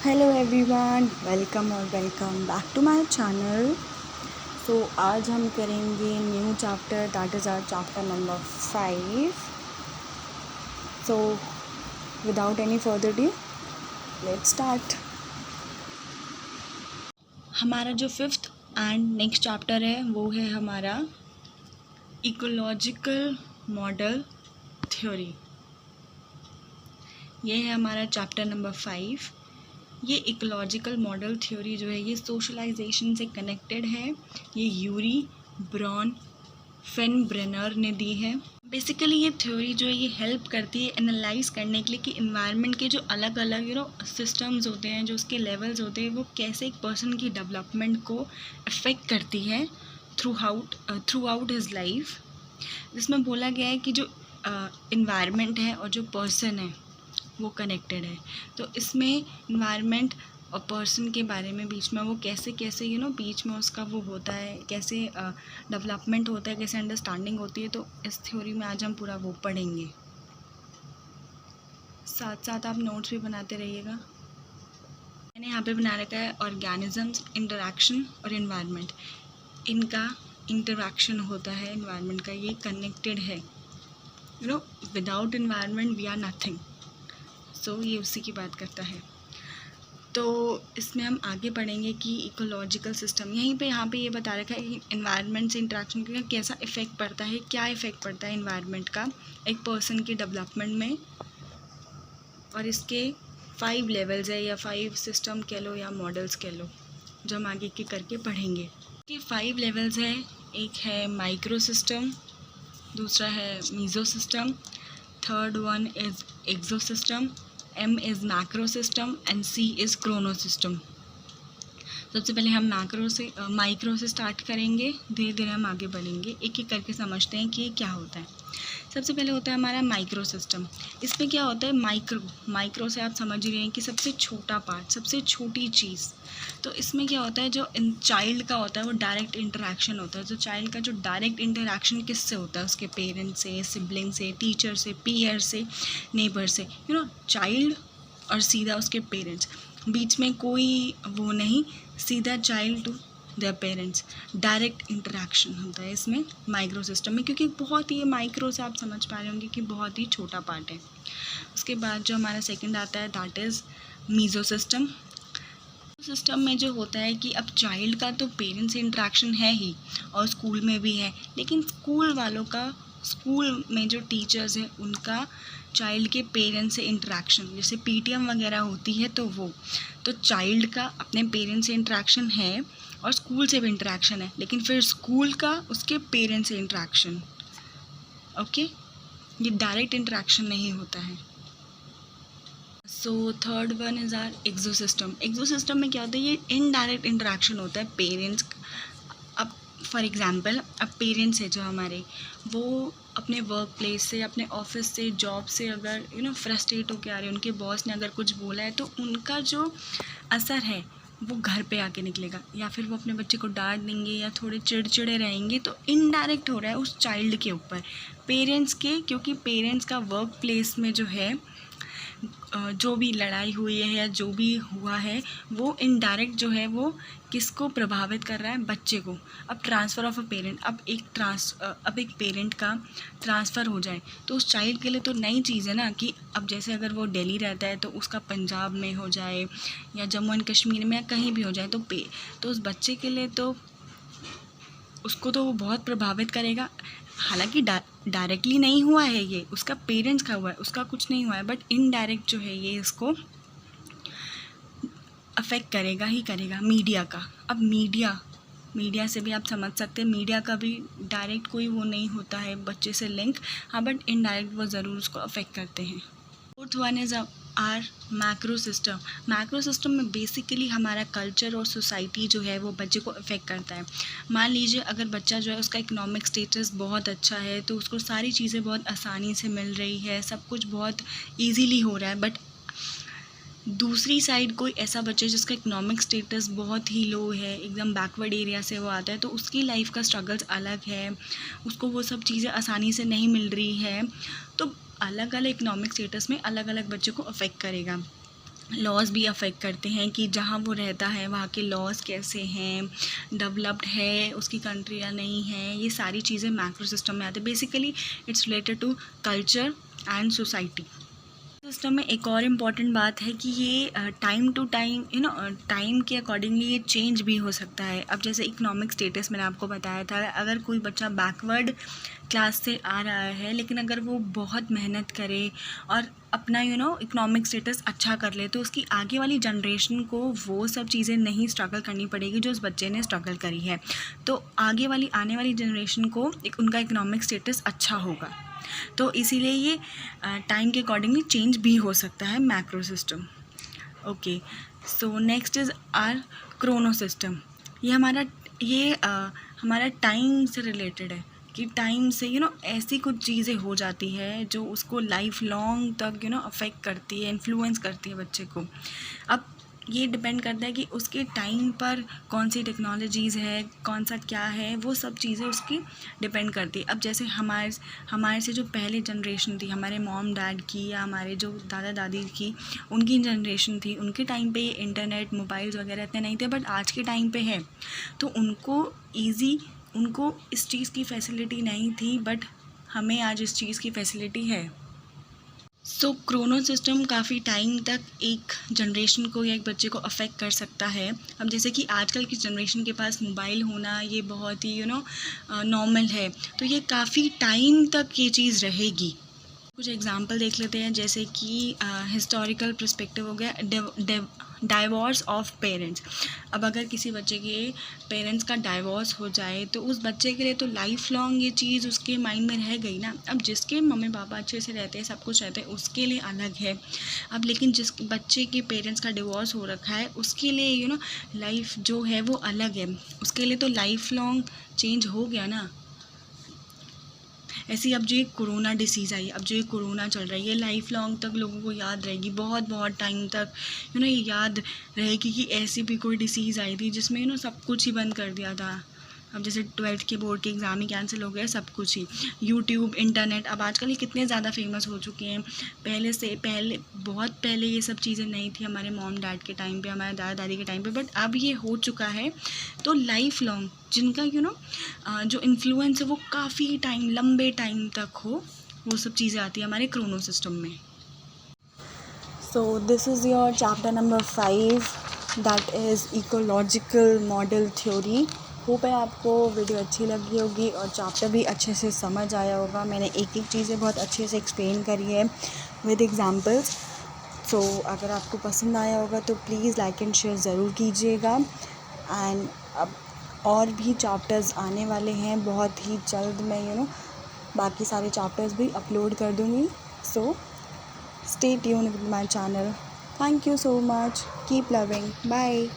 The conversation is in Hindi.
हेलो एवरीवन, वेलकम और welcome back to my channel. So आज हम करेंगे new chapter, that is our chapter number 5। So without any further due, let's start. हमारा जो 5th एंड नेक्स्ट चैप्टर है वो है हमारा इकोलॉजिकल मॉडल थ्योरी। ये है हमारा चैप्टर नंबर 5। ये इकोलॉजिकल मॉडल थ्योरी जो है ये सोशलाइजेशन से कनेक्टेड है। ये यूरी ब्रॉन फेनब्रेनर ने दी है। बेसिकली ये थ्योरी जो है ये हेल्प करती है एनालाइज करने के लिए कि इन्वायरमेंट के जो अलग अलग सिस्टम्स होते हैं, जो उसके लेवल्स होते हैं, वो कैसे एक पर्सन की डेवलपमेंट को अफेक्ट करती है थ्रू आउट हिज लाइफ। जिसमें बोला गया है कि जो इन्वायरमेंट है और जो पर्सन है वो कनेक्टेड है। तो इसमें इन्वायरमेंट और पर्सन के बारे में बीच में वो कैसे कैसे बीच में उसका वो होता है, कैसे डेवलपमेंट होता है, कैसे अंडरस्टैंडिंग होती है। तो इस थ्योरी में आज हम पूरा वो पढ़ेंगे। साथ साथ आप नोट्स भी बनाते रहिएगा। मैंने यहाँ पे बना रखा है ऑर्गेनिजम्स, इंटरैक्शन और इन्वायरमेंट। इनका इंटरैक्शन होता है इन्वायरमेंट का, ये कनेक्टेड है। Without environment we are nothing. So ये उसी की बात करता है। तो इसमें हम आगे पढ़ेंगे कि इकोलॉजिकल सिस्टम यहाँ पे ये बता रखा है कि इन्वायरमेंट से इंटरेक्शन का कैसा इफ़ेक्ट पड़ता है, क्या इफ़ेक्ट पड़ता है इन्वायरमेंट का एक पर्सन की डेवलपमेंट में। और इसके 5 लेवल्स है या 5 सिस्टम कह लो या मॉडल्स कह लो, जो हम आगे के करके पढ़ेंगे। इसके 5 लेवल्स है। एक है माइक्रो सिस्टम, दूसरा है meso system, third one is exo system, M is macro system and C is chrono system। सबसे पहले हम माइक्रो से स्टार्ट करेंगे, धीरे धीरे हम आगे बढ़ेंगे, एक एक करके समझते हैं कि ये क्या होता है। सबसे पहले होता है हमारा माइक्रो सिस्टम। इसमें क्या होता है, माइक्रो से आप समझ ही रहे हैं कि सबसे छोटा पार्ट, सबसे छोटी चीज़। तो इसमें क्या होता है, जो चाइल्ड का होता है वो डायरेक्ट इंटरेक्शन होता है। जो चाइल्ड का जो डायरेक्ट इंटरेक्शन किससे होता है, उसके पेरेंट्स से, सिबलिंग से, टीचर से, पीयर से, नेबर से, चाइल्ड और सीधा उसके पेरेंट्स, बीच में कोई वो नहीं, सीधा child to their parents, direct interaction होता है इसमें माइक्रो सिस्टम में। क्योंकि बहुत ही माइक्रो से आप समझ पा रहे होंगे कि बहुत ही छोटा पार्ट है। उसके बाद जो हमारा सेकंड आता है that is meso system. System में जो होता है कि अब चाइल्ड का तो पेरेंट्स से इंटरेक्शन है ही और स्कूल में भी है, लेकिन स्कूल में जो टीचर्स हैं उनका चाइल्ड के पेरेंट्स से इंटरेक्शन, जैसे पीटीएम वगैरह होती है तो चाइल्ड का अपने पेरेंट्स से इंटरेक्शन है और स्कूल से भी इंटरेक्शन है, लेकिन फिर स्कूल का उसके पेरेंट्स से इंटरेक्शन, ओके, ये डायरेक्ट इंटरेक्शन नहीं होता है। So third one is our exo system. Exo system में क्या होता है, ये इनडायरेक्ट इंटरेक्शन होता है पेरेंट्स। अब फॉर एग्जांपल, अब पेरेंट्स है जो हमारे, वो अपने वर्क प्लेस से, अपने ऑफिस से, जॉब से अगर फ्रस्ट्रेट होकर आ रहे हैं, उनके बॉस ने अगर कुछ बोला है तो उनका जो असर है वो घर पे आके निकलेगा, या फिर वो अपने बच्चे को डांट देंगे या थोड़े चिड़चिड़े रहेंगे, तो इनडायरेक्ट हो रहा है उस चाइल्ड के ऊपर, पेरेंट्स के। क्योंकि पेरेंट्स का वर्क प्लेस में जो है जो भी लड़ाई हुई है या जो भी हुआ है वो इनडायरेक्ट जो है वो किसको प्रभावित कर रहा है, बच्चे को। अब ट्रांसफ़र ऑफ अ पेरेंट, अब एक पेरेंट का ट्रांसफ़र हो जाए तो उस चाइल्ड के लिए तो नई चीज़ है ना, कि अब जैसे अगर वो दिल्ली रहता है तो उसका पंजाब में हो जाए या जम्मू एंड कश्मीर में या कहीं भी हो जाए तो उस बच्चे के लिए तो उसको तो वो बहुत प्रभावित करेगा। हालांकि डायरेक्टली नहीं हुआ है, ये उसका पेरेंट्स का हुआ है, उसका कुछ नहीं हुआ है, बट इनडायरेक्ट जो है ये इसको अफेक्ट करेगा ही करेगा। मीडिया का, अब मीडिया से भी आप समझ सकते हैं, मीडिया का भी डायरेक्ट कोई वो नहीं होता है बच्चे से लिंक, हाँ, बट इनडायरेक्ट वो ज़रूर उसको अफेक्ट करते हैं। Fourth one is our macro system. Macro system में बेसिकली हमारा कल्चर और सोसाइटी जो है वो बच्चे को अफेक्ट करता है। मान लीजिए अगर बच्चा जो है उसका इकोनॉमिक स्टेटस बहुत अच्छा है तो उसको सारी चीज़ें बहुत आसानी से मिल रही है, सब कुछ बहुत ईजीली हो रहा है, बट दूसरी साइड कोई ऐसा बच्चा जिसका इकोनॉमिक स्टेटस बहुत ही लो है, एकदम बैकवर्ड एरिया से वो आता है, तो उसकी लाइफ का स्ट्रगल्स अलग है, उसको वो सब चीज़ें आसानी से नहीं मिल रही है। तो अलग अलग इकोनॉमिक स्टेटस में अलग अलग बच्चे को अफेक्ट करेगा। लॉज भी अफेक्ट करते हैं कि जहाँ वो रहता है वहाँ के लॉज कैसे हैं, डेवलप्ड है उसकी कंट्री या नहीं है, ये सारी चीज़ें मैक्रो सिस्टम में आती है। Basically it's related to culture and society. System में एक और इम्पॉर्टेंट बात है कि ये टाइम टू टाइम टाइम के अकॉर्डिंगली ये चेंज भी हो सकता है। अब जैसे इकोनॉमिक स्टेटस मैंने आपको बताया था, अगर कोई बच्चा बैकवर्ड क्लास से आ रहा है लेकिन अगर वो बहुत मेहनत करे और अपना इकोनॉमिक स्टेटस अच्छा कर ले, तो उसकी आगे वाली जनरेशन को वो सब चीज़ें नहीं स्ट्रगल करनी पड़ेगी जो उस बच्चे ने स्ट्रगल करी है। तो आगे वाली आने वाली जनरेशन को उनका इकोनॉमिक स्टेटस अच्छा होगा। तो इसीलिए ये टाइम के अकॉर्डिंगली चेंज भी हो सकता है macro system. Okay, so next is our chrono system. ये हमारा टाइम से रिलेटेड है कि टाइम से ऐसी कुछ चीज़ें हो जाती है जो उसको लाइफ लॉन्ग तक अफेक्ट करती है, इन्फ्लुएंस करती है बच्चे को। अब ये डिपेंड करता है कि उसके टाइम पर कौन सी टेक्नोलॉजीज़ है, कौन सा क्या है, वो सब चीज़ें उसकी डिपेंड करती है। अब जैसे हमारे से जो पहले जनरेशन थी, हमारे मॉम डैड की या हमारे जो दादा दादी की, उनकी जनरेशन थी, उनके टाइम पे इंटरनेट मोबाइल्स वगैरह इतने नहीं थे, बट आज के टाइम पे है। तो उनको इस चीज़ की फैसिलिटी नहीं थी, बट हमें आज इस चीज़ की फैसिलिटी है। सो क्रोनो सिस्टम काफ़ी टाइम तक एक जनरेशन को या एक बच्चे को अफेक्ट कर सकता है। अब जैसे कि आजकल की जनरेशन के पास मोबाइल होना ये बहुत ही नॉर्मल है, तो ये काफ़ी टाइम तक ये चीज़ रहेगी। कुछ एग्जांपल देख लेते हैं, जैसे कि हिस्टोरिकल पर्सपेक्टिव हो गया, डाइवोर्स ऑफ पेरेंट्स। अब अगर किसी बच्चे के पेरेंट्स का डाइवोर्स हो जाए तो उस बच्चे के लिए तो लाइफ लॉन्ग ये चीज़ उसके माइंड में रह गई ना। अब जिसके मम्मी पापा अच्छे से रहते हैं, सब कुछ रहते हैं, उसके लिए अलग है। अब लेकिन जिस बच्चे के पेरेंट्स का डिवोर्स हो रखा है, उसके लिए लाइफ जो है वो अलग है, उसके लिए तो लाइफ लॉन्ग चेंज हो गया ना। ऐसे ही अब जो ये कोरोना डिसीज़ आई, अब जो ये कोरोना चल रहा है, ये लाइफ लॉन्ग तक लोगों को याद रहेगी, बहुत बहुत टाइम तक ये याद रहेगी कि ऐसी भी कोई डिसीज़ आई थी जिसमें सब कुछ ही बंद कर दिया था। अब जैसे 12th के बोर्ड के एग्ज़ाम ही कैंसिल हो गए, सब कुछ ही। यूट्यूब, इंटरनेट अब आजकल ये कितने ज़्यादा फेमस हो चुके हैं। बहुत पहले ये सब चीज़ें नहीं थी, हमारे मॉम डैड के टाइम पे, हमारे दादा दादी के टाइम पे, बट अब ये हो चुका है। तो लाइफ लॉन्ग जिनका जो इन्फ्लुएंस है वो काफ़ी टाइम, लंबे टाइम तक हो, वो सब चीज़ें आती है हमारे क्रोनो सिस्टम में। So this is your chapter number 5, that is ecological model theory. Hope है आपको वीडियो अच्छी लगी होगी और चैप्टर भी अच्छे से समझ आया होगा। मैंने एक एक चीज़ें बहुत अच्छे से एक्सप्लेन करी है विद एग्जांपल्स। सो अगर आपको पसंद आया होगा तो प्लीज़ लाइक एंड शेयर ज़रूर कीजिएगा। एंड अब और भी चैप्टर्स आने वाले हैं बहुत ही जल्द। मैं बाकी सारे चैप्टर्स भी अपलोड कर दूँगी। So stay tuned with my channel. Thank you so much. Keep loving. Bye.